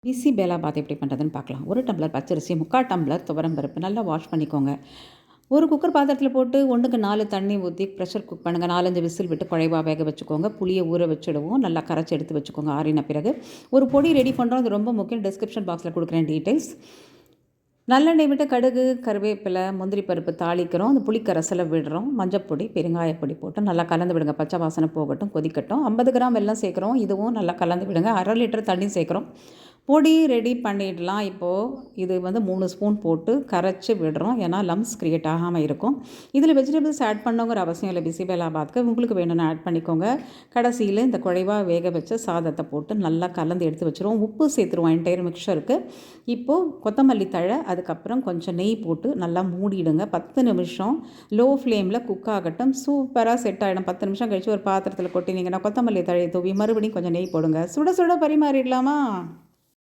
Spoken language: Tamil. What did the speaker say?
பிசி பேலாபாத் எப்படி பண்ணுறதுன்னு பார்க்கலாம். 1 டம்ளர் பச்சரிசி, 3/4 டம்ளர் துவரம்பருப்பு நல்லா வாஷ் பண்ணிக்கோங்க. ஒரு குக்கர் பாத்திரத்தில் போட்டு 1க்கு 4 தண்ணி ஊற்றி ப்ரெஷர் குக் பண்ணுங்கள். 4-5 விசில் விட்டு குழைவா வேக வச்சுக்கோங்க. புளியை ஊற வச்சுடுவோம். நல்லா கரைச்சி எடுத்து வச்சுக்கோங்க. ஆறின பிறகு ஒரு பொடி ரெடி பண்ணுறோம். அது ரொம்ப முக்கியம். டிஸ்கிரிப்ஷன் பாக்ஸில் கொடுக்குறேன் டீட்டெயில்ஸ். நல்லெண்ணெய் விட்டு கடுகு, கருவேப்பிலை, முந்திரி பருப்பு தாளிக்கிறோம். அந்த புளிக்கரசலை விடுறோம். மஞ்சப்பொடி, பெருங்காயப்பொடி போட்டு நல்லா கலந்து விடுங்க. பச்சை வாசனை போகட்டும், கொதிக்கட்டும். 50 கிராம் வெல்லம் சேர்க்குறோம். இதுவும் நல்லா கலந்து விடுங்க. 1/2 லிட்டர் தண்ணி சேர்க்குறோம். பொடி ரெடி பண்ணிடலாம். இப்போது இது 3 ஸ்பூன் போட்டு கரைச்சி விடுறோம். ஏன்னா லம்ஸ் க்ரியேட் ஆகாமல் இருக்கும். இதில் வெஜிடபிள்ஸ் ஆட் பண்ணோங்கிற அவசியம் இல்லை. பிசிபேலாபாத்க்கு உங்களுக்கு வேணும்னு ஆட் பண்ணிக்கோங்க. கடைசியில் இந்த குழைவாக வேக வச்ச சாதத்தை போட்டு நல்லா கலந்து எடுத்து வச்சுருவோம். உப்பு சேர்த்துருவோம் என்டையர் மிக்சருக்கு. இப்போது கொத்தமல்லி தழை, அதுக்கப்புறம் கொஞ்சம் நெய் போட்டு நல்லா மூடிடுங்க. 10 நிமிஷம் லோ ஃப்ளேமில் குக் ஆகட்டும். சூப்பராக செட் ஆகிடும். 10 நிமிஷம் கழித்து ஒரு பாத்திரத்தில் கொட்டினீங்கன்னா கொத்தமல்லி தழை தூவி மறுபடியும் கொஞ்சம் நெய் போடுங்க. சுட சுட பரிமாறிடலாமா?